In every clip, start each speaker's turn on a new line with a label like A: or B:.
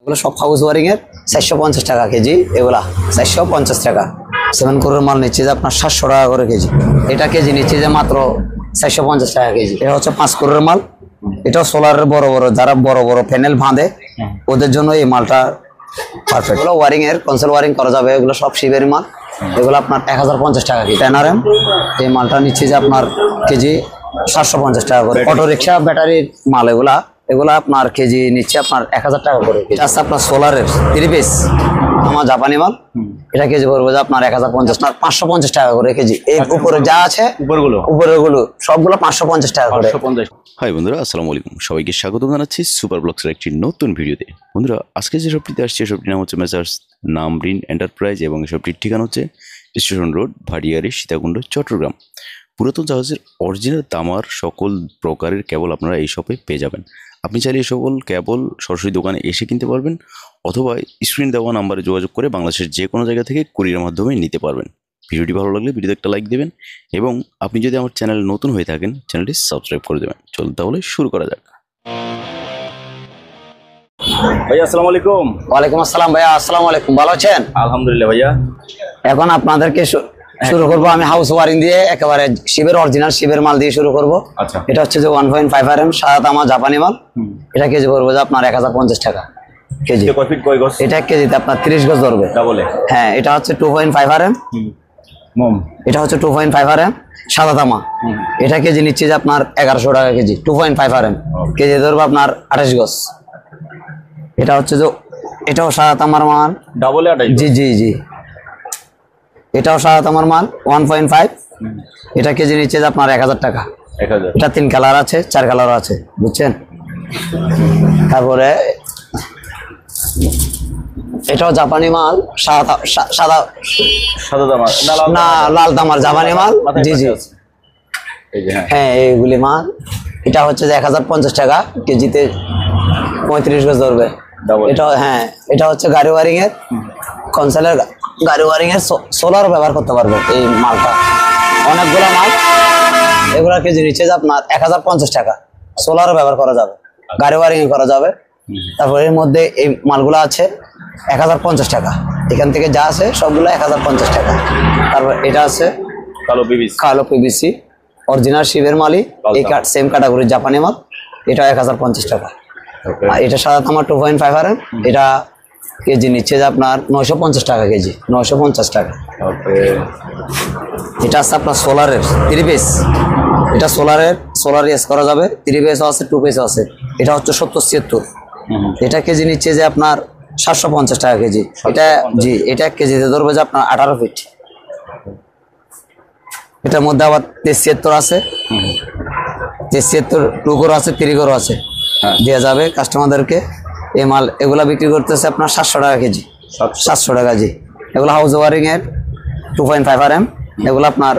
A: এগুলো সব house wiring এর 450 টাকা কেজি, এগুলা 450 টাকা। 7 কোরের মাল নিচ্ছে যে আপনার 700 টাকা করে কেজি। এটা কেজি নিচ্ছে যে মাত্র 450 টাকা কেজি। এটা হচ্ছে 5 কোরের মাল। এটাও সোলারের বড় বড় যারা বড় বড় প্যানেল বাঁধে ওদের জন্য এই মালটা পারফেক্ট। এগুলো ওয়ারিং এর কনসোল ওয়ারিং করা যাবে, এগুলো সব শিবের মাল। এগুলো আপনার 1050 টাকা কেজি। NRM এই মালটা নিচ্ছে যে আপনার কেজি 750 টাকা করে। অটো রিক্সা ব্যাটারির মাল এগুলা আপনার কেজি নিচ্ছে আপনার 1000 টাকা করে। এটা আছে আপনার সোলারের 3 পিস আমার জাপানি মাল। এটা কেজি পড়বে যে আপনার 1050 না 550 টাকা করে কেজি। এই উপরে যা আছে উপরেগুলো সবগুলো 550 টাকা করে।
B: হাই বন্ধুরা, আসসালামু আলাইকুম। সবাইকে স্বাগত জানাচ্ছি সুপার ব্লগসের একটি নতুন ভিডিওতে। বন্ধুরা, আজকে যে শপটিতে আসছে শপটির নাম হচ্ছে মেসার্স নামরিন এন্টারপ্রাইজ এবং শপটির ঠিকানা হচ্ছে স্টেশন রোড, ভাটিয়ারি, সীতাকুণ্ড, চট্টগ্রাম। পুরাতন জাহাজের অরিজিনাল তামার সকল প্রকারের কেবল আপনারা এই শপে পেয়ে যাবেন। আপনি চাইলে এই সকল কেবল সরাসরি দোকানে এসে কিনতে পারবেন অথবা স্ক্রিন দেওয়া নাম্বারে যোগাযোগ করে বাংলাদেশের যে কোনো জায়গা থেকে কুরিয়ার মাধ্যমে নিতে পারবেন। ভিডিওটি ভালো লাগলে ভিডিওতে একটা লাইক দেবেন এবং আপনি যদি আমার চ্যানেলে নতুন হয়ে থাকেন চ্যানেলটি সাবস্ক্রাইব করে দেবেন। চলুন তাহলে শুরু করা যাক। ভাইয়া আসসালামু আলাইকুম।
A: ওয়ালাইকুম আসসালাম ভাইয়া, আসসালামু আলাইকুম। ভালো আছেন?
B: আলহামদুলিল্লাহ ভাইয়া।
A: এখন আপনাদেরকে শুরু করব আমি হাউস ওয়ারিং দিয়ে, একেবারে শিবের অরিজিনাল শিবের মাল দিয়ে শুরু করব।
B: আচ্ছা,
A: এটা হচ্ছে যে 1.5 RM সাদা তামা জাপানি মাল। এটা কেজি পড়বে যে আপনার 1050 টাকা কেজি। এটা কেজিতে আপনার 30 গজ ধরবে। হ্যাঁ, এটা হচ্ছে 2.5 RM। এটা হচ্ছে 2.5 RM সাদা তামা। এটা কেজি নিচ্ছে যে আপনার 1100 টাকা কেজি। 2.5 RM কেজি ধরবে আপনার 28 গজ। এটা হচ্ছে যে এটাও সাদা তামার মাল। জি জি জি, এটাও সাদা তামার মাল 1.5। এটা কেজি নিচ্ছে যে আপনার 1000 টাকা। এটা 3 কালার আছে, 4 কালার আছে, বুঝছেন? তারপরে এটাও জাপানি মাল, সাদা না লাল তামার জাপানি মাল। জি জি হ্যাঁ, এইগুলি মাল। এটা হচ্ছে যে 1050 টাকা কেজিতে 35 গজ ধরবে। এটা হ্যাঁ, এটা হচ্ছে গাড়ি ওয়ারিং এর কনসেলের গাড়ি ওয়ারিং এর সোলার ব্যবহার করতে পারবে এই মালটা। অনেকগুলো মাল, এগুলা কেজি নিচ্ছে যে আপনার 1050 টাকা। সোলারও ব্যবহার করা যাবে, গাড়ি ওয়ারিং করা যাবে। তারপর এর মধ্যে এই মালগুলো আছে 1050 টাকা। এখান থেকে যা আছে সবগুলো 1050 টাকা। তারপর এটা আছে কালো পিভিসি অরিজিনাল শিবের মালই, এই সেম ক্যাটাগরির জাপানি মাল। এটা 1050 টাকা। আর এটা সাদা তামা 2.5 RM। এটা কেজি নিচ্ছে যে আপনার 950 টাকা কেজি, 950 টাকা। এটা আছে আপনার সোলারের 3 পিস। এটা সোলার ইউজ করা যাবে। 3 পিসও আছে, 2 পিসও আছে। এটা হচ্ছে 70-76। এটা কেজি নিচ্ছে যে আপনার 750 টাকা কেজি। এটা জি, এটা কেজিতে ধরবে যে আপনার 18 ফিট। এটার মধ্যে আবার 73 আছে, 73 2 করে আছে, 3 করে আছে, দেওয়া যাবে কাস্টমারদেরকে। এই মাল এগুলা বিক্রি করতেছে আপনার 700 টাকা কেজি। 700 টাকা জি। এগুলো হাউস ওয়ারিং এর 2.5 RM। এগুলো আপনার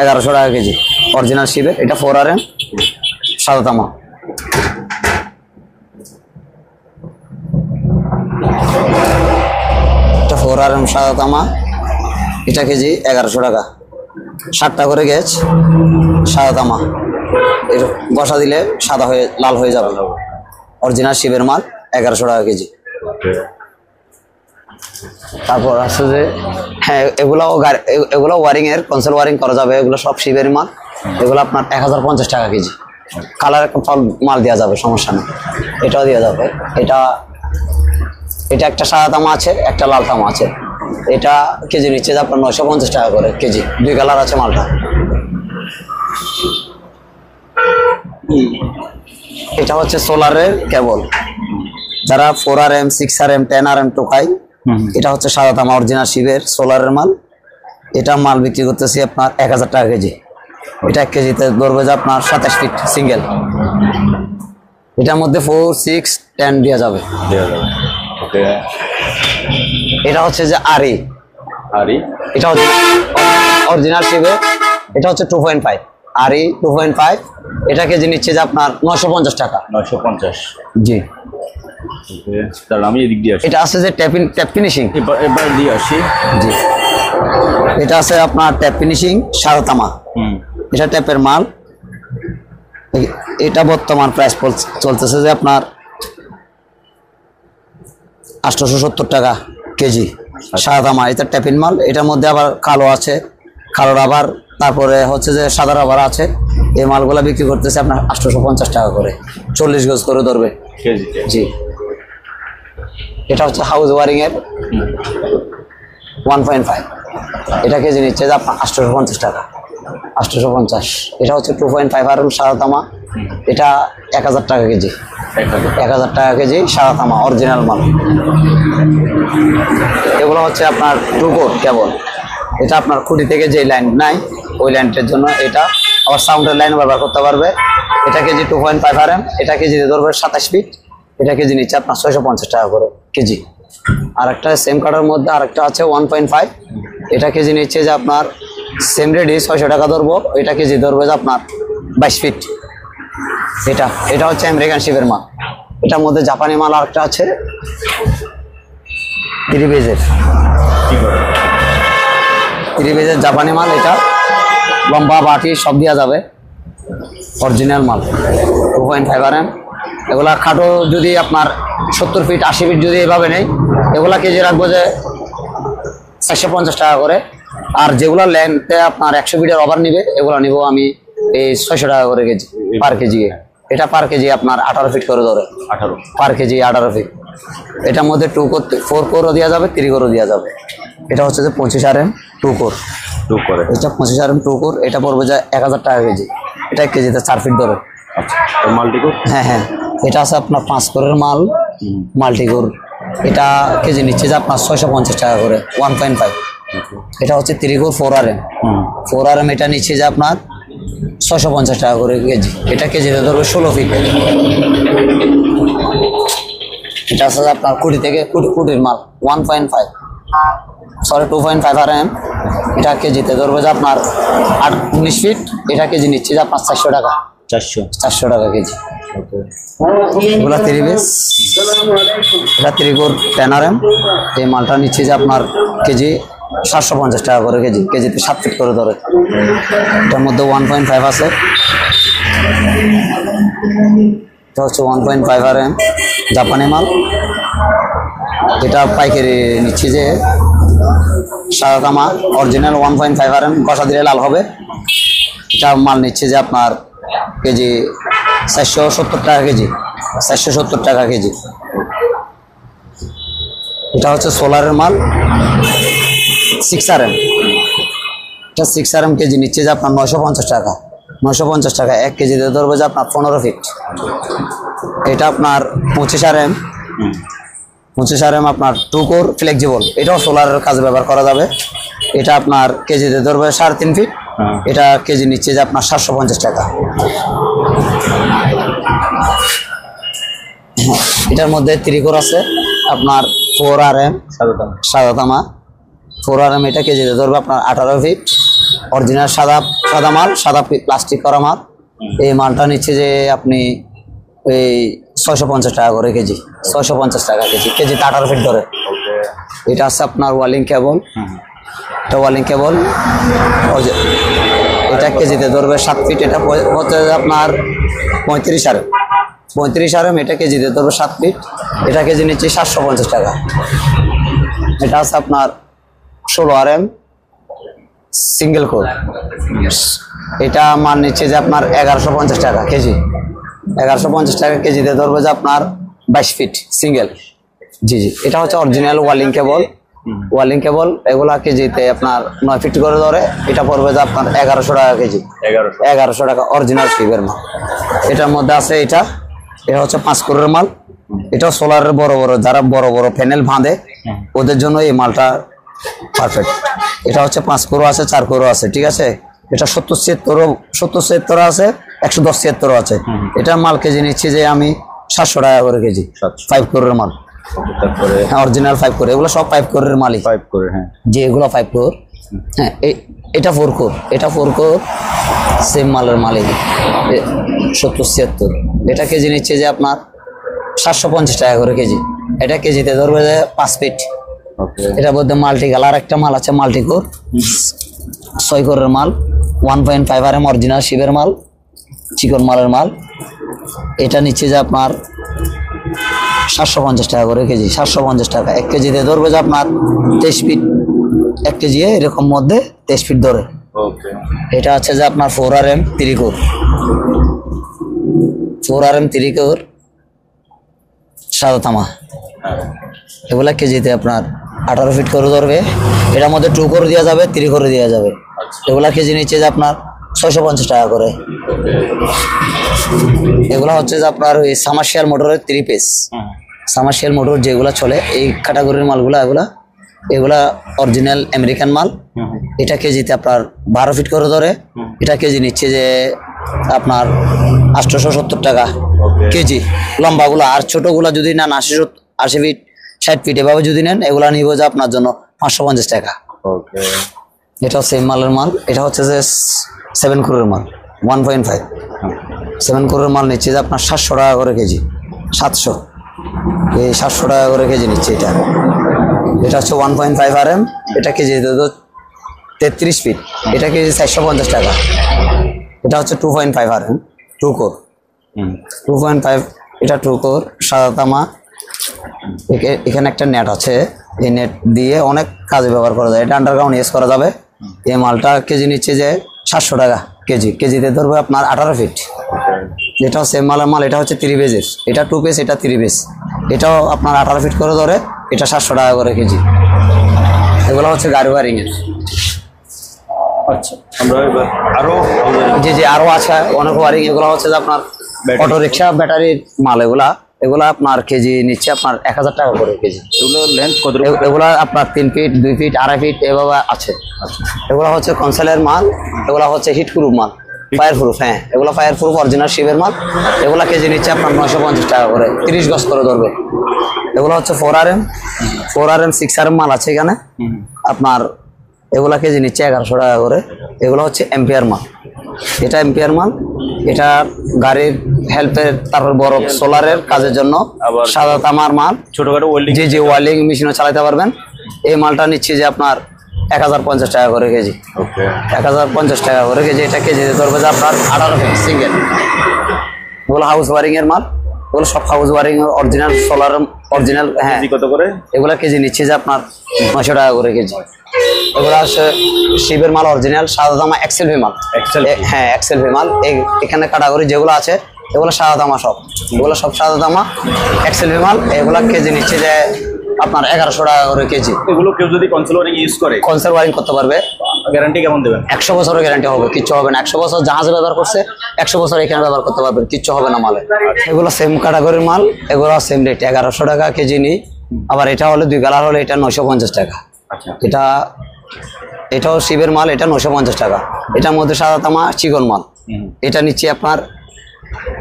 A: 1100 টাকা কেজি অরিজিনাল শিবের। এটা 4 RM সাদা তামা। এটা 4 RM সাদা তামা। এটা কেজি 1100 টাকা। 7টা করে গেজ সাদা তামা। এর বসা দিলে সাদা হয়ে লাল হয়ে যাবে। অরিজিনাল শিবের মাল 1100 টাকা কেজি। তারপর আছে যে হ্যাঁ, এগুলো ওয়ারিং এর কনসোল ওয়ারিং করা যাবে। এগুলো সব শিবের মাল। এগুলো আপনার 1050 টাকা কেজি। কালার মাল দেওয়া যাবে, সমস্যা নেই, এটাও দেওয়া যাবে। এটা একটা সাদা তামা আছে, একটা লাল তামা আছে। এটা কেজি নিচ্ছে যে আপনার 950 টাকা করে কেজি। 2 কালার আছে মালটা। এটা হচ্ছে সোলারের কেবল, যারা 4 RM 6 RM 10 RM টোকাই। এটা হচ্ছে সাদা তামা অরিজিনাল শিবের সোলারের মাল। এটা মাল বিক্রি করতেছি আপনার 1000 টাকা কেজি। এটা 1 কেজিতে ধরবে যে আপনার 27 ফিট সিঙ্গেল। এটার মধ্যে 4, 6, 10 দেওয়া যাবে। এটা হচ্ছে যে আরি। এটা হচ্ছে অরিজিনাল শিবের। এটা হচ্ছে 2.5 আরি 2.5। এটা কেজি নিচ্ছে যে আপনার 950 টাকা। 950 জি। আমি এদিক দিয়ে আসি। এটা আছে যে ট্যাপ ফিনিশিং। এবার দিয়ে আসি জি। এটা আছে আপনার ট্যাপ ফিনিশিং সাদা তামা। এটা ট্যাপের মাল। এটা বর্তমান প্রাইস চলতেছে যে আপনার 870 টাকা কেজি সাদা তামা। এটা ট্যাপিন মাল, এটার মধ্যে আবার কালো আছে, কালো রাবার, তারপরে হচ্ছে যে সাদা রাবার আছে। এই মালগুলা বিক্রি করতেছে আপনার 850 টাকা করে, 40 গজ করে ধরবে জি। এটা হচ্ছে হাউস ওয়ারিং এর 1.5, এটা কেজি নিচ্ছে যে আপনার 850 টাকা, 850। এটা হচ্ছে 2.5 RM সাদা তামা, এটা 1000 টাকা কেজি, 1000 টাকা কেজি সাদা তামা অরিজিনাল মাল। এগুলো হচ্ছে আপনার 2 কোর কেবল, এটা আপনার খুঁটি থেকে যে লাইন নাই ওই লাইনটার জন্য এটা, আবার সাউন্ডের লাইন ব্যবহার করতে পারবে। এটা কেজি 2.5 RM, এটা কেজি ধরবে 27 ফিট, এটা কেজি নিচ্ছে আপনার 650 টাকা করে কেজি। আর একটা সেম কাটার মধ্যে আরেকটা আছে 1.5, এটা কেজি নিচ্ছে যে আপনার সেম রেডি 600 টাকা ধরবো, এটা কেজি ধরবে যে আপনার 22 ফিট। এটা হচ্ছে আমেরিকান শিপের মাল। এটার মধ্যে জাপানি মাল আরেকটা আছে 3 বেজের জাপানি মাল, এটা লম্বা বাটি সব দেওয়া যাবে, অরিজিনাল মাল 2.5 RM। এগুলা খাটো যদি আপনার 70 ফিট 80 ফিট যদি এভাবে নেই, এগুলা কেজি রাখবো যে 450 টাকা করে। আর যেগুলা লেন্থে আপনার 100 ফিটের ওভার নিবে, এগুলা নিব আমি এই 600 টাকা করে কেজি পার কেজি। এটা পার কেজি আপনার 18 ফিট করে ধরে, 18 পার কেজি 18 ফিট। এটার মধ্যে 2 কোর 4 কোরও দেওয়া যাবে, 3 কোরও দেওয়া যাবে। এটা হচ্ছে যে 25 RM 2 কোর, এটা 25 RM 2 কোর, এটা পড়বে যে 1000 টাকা কেজি, এটা কেজিতে 4 ফিট ধরে।
B: মাল্টিকোর,
A: হ্যাঁ, এটা আছে আপনার 5 কোরের মাল মাল্টিকোর, এটা কেজি নিচ্ছে যে আপনার 650 টাকা করে 1.5। এটা হচ্ছে 3 কোর 4 RM, 4 RM এটা নিচ্ছে যে আপনার 650 টাকা করে কেজি, এটা কেজিতে ধরবে 16 ফিট। এটা আছে আপনার কুড়ি থেকে কুটির মাল 2.5 RM, এটা কেজিতে ধরবে যে আপনার 19 ফিট, এটা কেজি নিচ্ছে যে আপনার 400 টাকা, 400 টাকা কেজি। এগুলা 3 বেস, এটা 3 কোর 10 RM, এই মালটা নিচ্ছে যে আপনার কেজি 750 টাকা করে কেজি, কেজিতে 7 ফিট করে ধরে। এটার মধ্যে 1.5 আছে, এটা হচ্ছে 1.5 RM জাপানি মাল। এটা পাইকারি নিচ্ছি যে সাদা তামা অরিজিনাল 1.5 RM, কষা দিলে লাল হবে। এটা মাল নিচ্ছে যে আপনার কেজি 470 টাকা কেজি, 470 টাকা কেজি। এটা হচ্ছে সোলারের মাল 6 RM, এটা 6 RM কেজি নিচ্ছে যে আপনার 950 টাকা, 950 টাকা। 1 কেজিতে ধরবে যে আপনার 15 ফিট। এটা আপনার 25 RM, 25 RM আপনার 2 কোর ফ্লেক্সিবল, এটাও সোলারের কাজে ব্যবহার করা যাবে। এটা আপনার কেজিতে ধরবে 3.5 ফিট, এটা কেজি নিচ্ছে যে আপনার 750 টাকা। এটার মধ্যে 3 কোর আছে আপনার 4 RM সাদা তামা, 4 RM, এটা কেজিতে ধরবে আপনার 18 ফিট, অরিজিনাল সাদা মাল, সাদা প্লাস্টিক করা মাল। এই মালটা নিচ্ছে যে আপনি এই 650 টাকা করে কেজি, 650 টাকা কেজি, কেজিতে 18 ফিট ধরে। এটা আছে আপনার ওয়ালিং কেবল, এটা ওয়ালিং কেবল, এটা কেজিতে ধরবে 7 ফিট, এটা হচ্ছে আপনার 35 RM, 35 RM, এটা কেজিতে ধরবে 7 ফিট, এটা কেজি নিচ্ছে 750 টাকা। এটা আছে আপনার 16 RM সিঙ্গেল কোর, এটা মান নিচ্ছে যে আপনার 1150 টাকা কেজি, 1150 টাকা কেজিতে ধরবে যে আপনার 22 ফিট সিঙ্গেল। জি। এটা হচ্ছে অরিজিনাল ওয়ালিং কেবল, এগুলা কেজিতে আপনার 9 ফিট করে ধরে, এটা পড়বে যে আপনার 1100 টাকা কেজি, 1100 টাকা অরিজিনাল শিপের মাল। এটার মধ্যে আছে এটা হচ্ছে 5 কোরের মাল, এটাও সোলারের বড় যারা বড় প্যানেল বাঁধে ওদের জন্য এই মালটা পারফেক্ট। এটা হচ্ছে 5 কোরও আছে, 4 কোরও আছে, ঠিক আছে। এটা 70-76 আছে, 110-76 আছে। এটা মাল কেজি নিচ্ছি যে আমি 700 টাকা করে কেজি, 5 কোরের মাল, অরিজিনাল 5 কোর, এগুলো সব 5 কোরের মালই, 5 কোর, হ্যাঁ যে এগুলো 5 কোর। হ্যাঁ, এটা 4 কোর, এটা 4 কোর সেম মালের মালিক 70-76, এটা কেজি নিচ্ছে যে আপনার 750 টাকা করে কেজি, এটা কেজিতে ধরবে যে 5 ফিট। এটার মধ্যে মাল্টি কালার একটা মাল আছে, মাল্টি কোর 6 কোরের মাল, 1.5 RM অরিজিনাল শিবের মাল, চিকন মালের মাল। এটা নিচ্ছে যে আপনার 750 টাকা করে কেজি, 750 টাকা। 1 কেজিতে ধরবে যে আপনার 23 ফিট, 1 কেজি এরকম মধ্যে 23 ফিট ধরে।
B: ওকে,
A: এটা হচ্ছে যে আপনার 4RM 3 কোর, 4RM 3 কোর সাদা তামা। এগুলা কেজিতে আপনার 18 ফিট করে ধরবে। এটার মধ্যে 2 কোর দেওয়া যাবে, 3 কোর দেওয়া যাবে। এগুলা কেজি নিচ্ছে যে আপনার 650 টাকা করে। এগুলা হচ্ছে যে আপনার ওই সামার্শিয়াল মোটরের 3 পিস, সামার্শিয়াল মোটর যেগুলা চলে এই ক্যাটাগরির মালগুলা, এগুলা অরিজিনাল আমেরিকান মাল। এটা কেজিতে আপনার 12 ফিট করে ধরে। এটা কেজি নিচ্ছে যে আপনার 870 টাকা কেজি লম্বাগুলা। আর ছোটগুলা যদি নেন 80 ফিট 60 ফিট এভাবে যদি নেন, এগুলা নিব যে আপনার জন্য 550 টাকা। এটাও সেম মালের মাল। এটা হচ্ছে যে 7 কোরের মাল, 1.5 7 কোরের মাল নিচ্ছে যে আপনার 700 টাকা করে কেজি, 700, এই 700 টাকা করে কেজি নিচ্ছে। এটা হচ্ছে 1.5 RM। এটা কেজি 33 ফিট, এটা কেজি 450 টাকা। এটা হচ্ছে 2.5 RM 2 কোর, 2.5, এটা 2 কোর সাদা তামা। এখানে একটা নেট আছে, এই নেট দিয়ে অনেক কাজে ব্যবহার করা যায়। এটা আন্ডারগ্রাউন্ড ইউজ করা যাবে। এই মালটা কেজি নিচ্ছে যে 700 টাকা কেজি, কেজিতে ধরবে আপনার 18 ফিট। এটাও সেম মালের মাল। এটা হচ্ছে 3 পেজের, এটা 2 পেজ, এটা 3 পেজ। এটাও আপনার 18 ফিট করে ধরে। এটা 700 টাকা করে কেজি। এগুলো হচ্ছে গাড়ি ওয়ারিং এর।
B: আচ্ছা, আমরা এবার আরো
A: জি আরো আছে অনেক ওয়ারিং। এগুলো হচ্ছে যে আপনার অটো রিক্সা ব্যাটারির মাল। এগুলা আপনার কেজি নিচ্ছে আপনার 1000 টাকা করে কেজি।
B: এগুলো লেন্থ কত?
A: এগুলা আপনার 3 ফিট, 2 ফিট, 2.5 ফিট এভাবে আছে। এগুলা হচ্ছে কনসেলের মাল। এগুলা হচ্ছে হিট প্রুফ মাল, ফায়ার প্রুফ। হ্যাঁ, এগুলো ফায়ার প্রুফ অরিজিনাল শিবের মাল। এগুলা কেজি নিচ্ছে আপনার 950 টাকা করে, 30 গজ করে ধরবে। এগুলো হচ্ছে 4RM 6RM মাল আছে এখানে আপনার। এগুলা কেজি নিচ্ছে 1100 টাকা করে। এগুলো হচ্ছে এম্পিয়ার মাল। এটা এম্পিয়ার মাল। এটা গাড়ির হেল্পের, তারপর বড় সোলারের কাজের জন্য সাদা তামার মাল।
B: ছোটখাটো ওয়েল্ডিং,
A: জি ওয়েল্ডিং মেশিনও চালাতে পারবেন। এই মালটা নিচ্ছে যে আপনার 1050 টাকা করে কেজি। 1050 টাকা করে কেজি। এটা কেজিতে ধরবে যে আপনার 18 ফিট সিঙ্গেল। এগুলো হাউস ওয়ারিং এর মাল। এগুলো সব house wiring original solar original. হ্যাঁ,
B: কত করে?
A: এগুলা কেজি নিচ্ছে যে আপনার 900 টাকা করে কেজি। এগুলো আছে শিবের মাল অরিজিনাল সাদা তামা XLV মাল। হ্যাঁ, XLV মাল। এখানে ক্যাটাগরি যেগুলো আছে এগুলো সাদা তামা সব। এগুলো সব সাদা তামা XLV মাল। এগুলা কেজি নিচ্ছে যে আপনার 1100 টাকা করে কেজি।
B: এগুলো কেউ যদি কনসোল ওয়ারিং ইউজ করে,
A: কনসোল ওয়ারিং করতে পারবে।
B: গ্যারান্টি কেমন দেবেন?
A: 100 বছরের গ্যারান্টি হবে, কিচ্ছু হবে না। 100 বছর জাহাজে ব্যবহার করছে, 100 বছর এখানে ব্যবহার করতে পারবেন, কিচ্ছু হবে না মালে। এগুলো সেম ক্যাটাগরির মাল। এগুলো সেম রেট 1100 টাকা কেজি নিই। আবার এটা হলে 2 কালার হলে এটা 950 টাকা। এটাও শিবের মাল। এটা 950 টাকা। এটার মধ্যে সাদা তামা চিকন মাল। এটা নিচ্ছে আপনার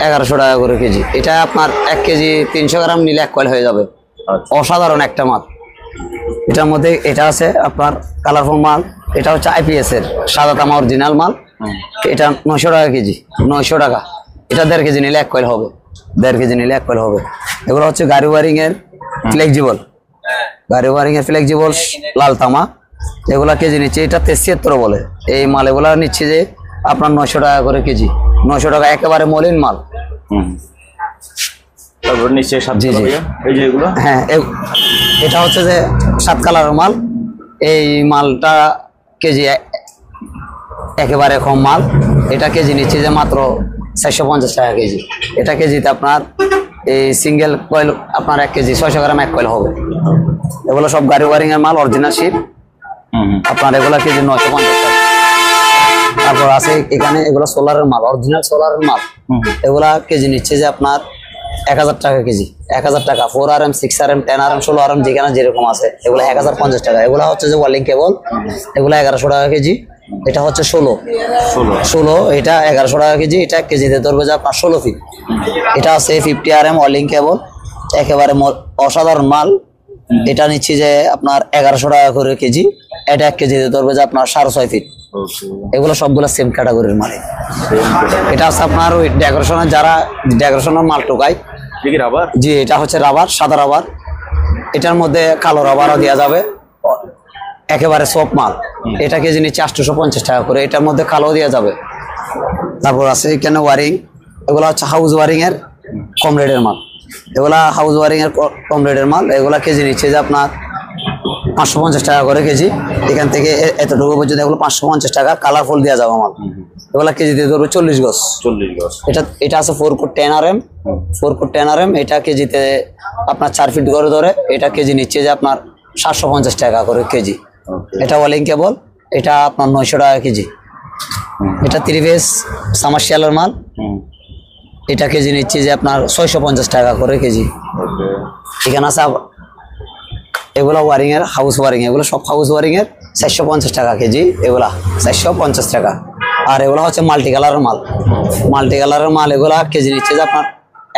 A: 1100 টাকা করে কেজি। এটা আপনার 1 কেজি 300 গ্রাম নিলে 1 কয়েল হয়ে যাবে। অসাধারণ একটা মাল। এটার মধ্যে এটা আছে আপনার কালারফুল মাল। এটা হচ্ছে IPS এর সাদা তামা অরিজিনাল মাল। এটা 900 টাকা কেজি, 900 টাকা। এটা 1.5 কেজি নিলে 1 কয়েল হবে, 1.5 কেজি নিলে 1 কয়েল হবে। এগুলো হচ্ছে গাড়ি ওয়ারিং এর ফ্লেক্সিবল, গাড়ি ওয়ারিং এর ফ্লেক্সিবল লাল তামা। এগুলা কেজি নিচ্ছে, এটা 73 বলে এই মাল। এগুলা নিচ্ছে যে আপনার 900 টাকা করে কেজি, 900 টাকা। একেবারে মলিন মাল।
B: তারপর নিচে
A: জি
B: এই যে এগুলো।
A: হ্যাঁ, এটা হচ্ছে যে 7 কালারের মাল। এই মালটা কেজি একেবারে কম মাল। এটা কেজি নিচ্ছে যে মাত্র 450 টাকা কেজি। এটা কেজিতে আপনার এই সিঙ্গেল কয়েল আপনার 1 কেজি 600 গ্রাম 1 কয়েল হবে। এগুলো সব গাড়ি ওয়ারিং এর মাল, অরিজিনাল শিপ। আপনার এগুলো কেজি 950 টাকা। তারপর আছে এখানে এগুলো সোলারের মাল, অরিজিনাল সোলারের মাল। এগুলা কেজি নিচ্ছে যে আপনার 1000 টাকা কেজি, 1000 টাকা। 4RM 6RM 10RM 16RM যেখানে যেরকম আছে এগুলো 1050 টাকা। এগুলা হচ্ছে যে ওয়েল্ডিং কেবল। এগুলো 1100 টাকা কেজি। এটা হচ্ছে 16, এটা 1100 টাকা কেজি। এটা কেজিতে ধরবে যে আপনার 16 ফিট। এটা আছে 50RM ওয়েল্ডিং কেবল। একেবারে অসাধারণ মাল। এটা নিচ্ছি যে আপনার 1100 টাকা করে কেজি। এটা 1 কেজিতে ধরবে যে আপনার 6.5 ফিট। এগুলো সবগুলো সেম ক্যাটাগরির মাল। এটা আছে আপনার ওই ডেকোরেশনের, যারা ডেকোরেশনের মাল টোকায়। জি, এটা হচ্ছে রাবার, সাদা রাবার। এটার মধ্যে কালো রাবারও দেওয়া যাবে। একেবারে সফট মাল। এটা কেজি নিচ্ছে 850 টাকা করে। এটার মধ্যে কালো দেওয়া যাবে। তারপর আছে এখানে ওয়ারিং। এগুলো হচ্ছে হাউস ওয়ারিং এর কম রেটের মাল। এগুলা হাউস ওয়ারিং এর কম রেটের মাল। এগুলা কেজি নিচ্ছে যে আপনার 550 টাকা করে কেজি। এখান থেকে এতটুকু পর্যন্ত এগুলো 550 টাকা, কালারফুল দেওয়া যাবে মাল। এগুলা কেজি দিয়ে ধরবো 40 গজ। এটা আছে 4 ফুট 10 RM, 4 ফুট 10 RM। এটা কেজিতে আপনার 4 ফিট করে ধরে। এটা কেজি নিচ্ছে যে আপনার 750 টাকা করে কেজি। এটা ওয়ালিং কেবল, এটা আপনার 900 টাকা কেজি। এটা 3 পিস সামারশিয়ালের মাল। এটা কেজি নিচ্ছে যে আপনার 650 টাকা করে কেজি। এখানে আছে এগুলা ওয়ারিং এর, হাউস ওয়ারিং, এগুলো সব হাউস ওয়ারিং এর 450 টাকা কেজি। এগুলা 450 টাকা। আর এগুলা হচ্ছে মাল্টি কালারের মাল। মাল্টি কালারের মাল এগুলা কেজি নিচ্ছে যে আপনার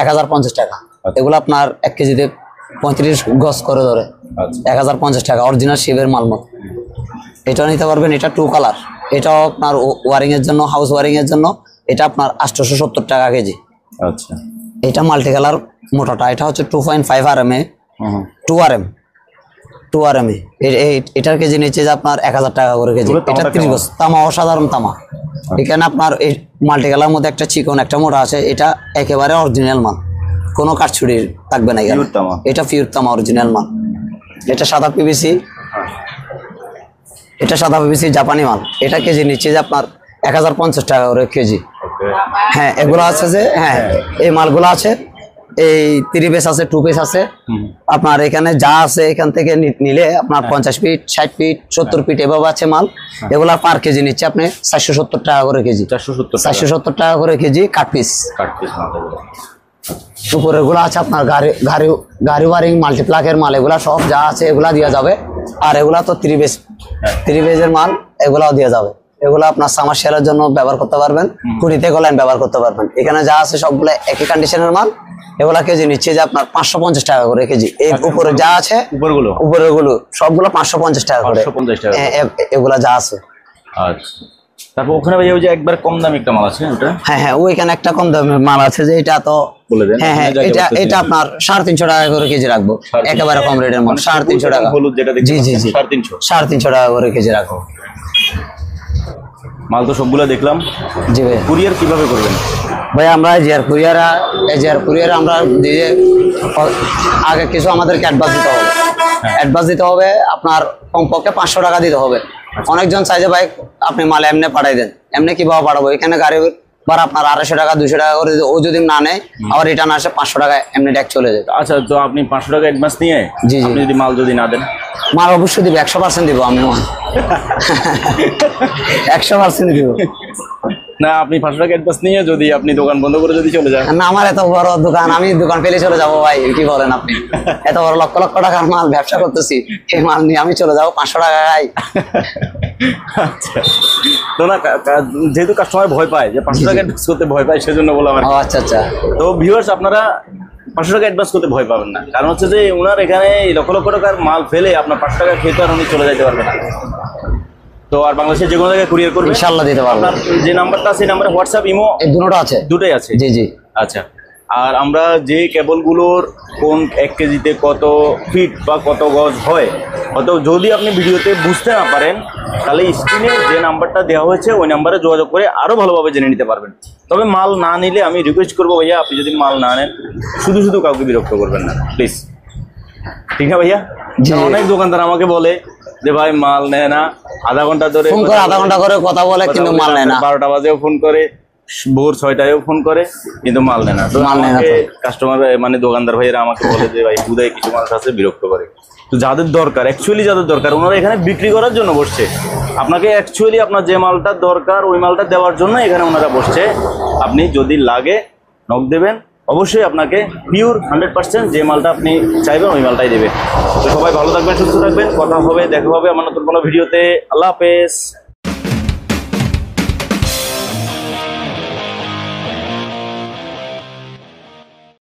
A: 1050 টাকা। এগুলো আপনার 1 কেজিতে 35 গজ করে ধরে 1050 টাকা, অরিজিনাল শিবের মাল মত। এটা নিতে পারবেন। এটা 2 কালার। এটাও আপনার ওয়ারিং এর জন্য, হাউস ওয়ারিং এর জন্য। এটা আপনার 870 টাকা কেজি।
B: আচ্ছা,
A: এটা মাল্টি কালার মোটাটা। এটা হচ্ছে 2.5 RM এ, 2 RM এ। এটার কেজি নিচ্ছে যে আপনার 1000 টাকা করে কেজি। এটা 30 গজ তামা, অসাধারণ তামা। এখানে আপনার এই মাল্টি কালার মধ্যে একটা চিকন একটা মোটা আছে। এটা একেবারে অরিজিনাল মাল, কোনো কাঠছুড়ি থাকবে না এখানে। এটা পিওর তামা, অরিজিনাল মাল। এটা সাদা পিভিসি, এটা সাদা পিভিসি জাপানি মাল। এটা কেজি নিচ্ছে যে আপনার 1050 টাকা করে কেজি। হ্যাঁ, এগুলো আছে যে, হ্যাঁ এই মালগুলো আছে। এই 3 পিস আছে, 2 পিস আছে। আপনার এখানে যা আছে এখান থেকে নিলে আপনার 50 ফিট, 60 ফিট, 70 ফিট এভাবে আছে মাল। এগুলা পার কেজি নিচ্ছে আপনি 470 টাকা করে কেজি। 470 টাকা করে কেজি কাট পিস। উপরে এগুলো আছে আপনার গাড়ি ওয়ারিং, মাল্টিপ্লাকের মাল। এগুলা সব যা আছে এগুলা দেওয়া যাবে। আর এগুলা তো 3 পিসের মাল, এগুলাও দেওয়া যাবে। এগুলো আপনার সামারশিয়ালের জন্য ব্যবহার করতে পারবেন, কুড়িতে গোলাইন ব্যবহার করতে পারবেন। এখানে যা আছে সবগুলো একই কন্ডিশনের মাল। এগুলা কেজি নিচ্ছে যে আপনার 550 টাকা করে কেজি। এই উপরে যা আছে, উপরের গুলো সবগুলো 550 টাকা করে এগুলা যা আছে।
B: আচ্ছা, তারপর ওখানে ভাই ওই যে একবার কম দামি একটা মাল আছে ওটা?
A: হ্যাঁ, ওইখানে একটা কম দামের মাল আছে যে এটা তো বলে দেন। হ্যাঁ, এটা আপনার 350 টাকা করে কেজি রাখবো। একেবারে কম রেটের মাল, 350 টাকা। জি 350 টাকা করে কেজি রাখবো।
B: মাল তো সবগুলো দেখলাম।
A: জি ভাই।
B: কুরিয়ার কিভাবে করবেন
A: ভাই? আমরা এজিআর কুরিয়ার আমরা দিয়ে আগে কিছু আমাদেরকে অ্যাডভান্স দিতে হবে। অ্যাডভান্স দিতে হবে আপনার কমপক্ষে 500 টাকা দিতে হবে। অনেকজন চাই যে ভাই আপনি মাল এমনি পাঠাই দেন। এমনি কিভাবে পাঠাবো? এখানে গাড়ি ভাড়া আপনার 250 টাকা 200 টাকা করে। ও যদি না নেয় আবার রিটার্ন আসে 500 টাকা এমনি ট্যাক্স চলে যায়।
B: আচ্ছা, তো আপনি 500 টাকা অ্যাডভান্স নিয়ে আপনি যদি মাল যদি না দেন?
A: মাল অবশ্যই দিব, 100% দিব আমি। 100% দিব
B: না। আপনি 500 টাকা অ্যাডভান্স নিয়ে যদি আপনি দোকান বন্ধ করে যদি চলে যান?
A: না, আমার এত বড় দোকান, আমি দোকান ফেলে চলে যাবো ভাই? কি বলেন আপনি? এত বড় লক্ষ লক্ষ টাকার মাল ব্যবসা করতেছি, এই মাল নিয়ে আমি চলে যাবো 500 টাকা খাই?
B: আচ্ছা, তো না, যেহেতু কাস্টমার ভয় পায় যে 500 টাকা অ্যাডভান্স করতে ভয় পায়, সেজন্য বললাম।
A: আচ্ছা আচ্ছা।
B: তো ভিউয়ার্স, আপনারা 500 টাকা অ্যাডভান্স করতে ভয় পাবেন না। কারণ হচ্ছে যে ওনার এখানে লক্ষ লক্ষ টাকার মাল ফেলে আপনার 500 টাকা খেতে আর উনি চলে যেতে পারবে না। তো আর বাংলাদেশের যে কোনো জায়গায় কুরিয়ার করবে
A: ইনশাআল্লাহ দিতে পারবো।
B: আপনার যে নাম্বারটা আছে, নাম্বারে হোয়াটসঅ্যাপ, ইমো
A: এই দুটোটা আছে?
B: দুটোই আছে।
A: জি জি।
B: আচ্ছা, আর আমরা যে কেবলগুলোর কোন 1 কেজিতে কত ফিট বা কত গজ হয়, অত যদি আপনি ভিডিওতে বুঝতে না পারেন তাহলে স্ক্রিনে যে নাম্বারটা দেওয়া হয়েছে ওই নাম্বারে যোগাযোগ করে আরও ভালোভাবে জেনে নিতে পারবেন। তবে মাল না নিলে আমি রিকোয়েস্ট করবো ভাইয়া, আপনি যদি মাল না নেন শুধু শুধু কাউকে বিরক্ত করবেন না প্লিজ। ঠিক আছে ভাইয়া? অনেক দোকানদার আমাকে বলে যে ভাই মাল নেয় না, আধা ঘন্টা ধরে
A: আধা ঘন্টা করে কথা বলে কিন্তু মাল নেয় না।
B: 12টা বাজেও ফোন করে, ভোর 6টায়ও ফোন করে, কিন্তু মাল নেয় না। তো আমাকে কাস্টমার মানে দোকানদার ভাইয়েরা আমাকে বলে যে ভাই হুদায় কিছু মানুষ আছে বিরক্ত করে। তো যাদের দরকার, অ্যাকচুয়ালি যাদের দরকার, ওনারা এখানে বিক্রি করার জন্য বসছে। আপনাকে অ্যাকচুয়ালি আপনার যে মালটা দরকার ওই মালটা দেওয়ার জন্য এখানে ওনারা বসছে। আপনি যদি লাগে নক দেবেন, অবশ্যই আপনাকে পিওর 100% যে মালটা আপনি চাইবেন ওই মালটাই দেবে। তো সবাই ভালো থাকবেন, সুস্থ থাকবেন, কথা হবে, দেখা হবে আমার নতুন কোনো ভিডিওতে। আল্লাহ হাফেজ।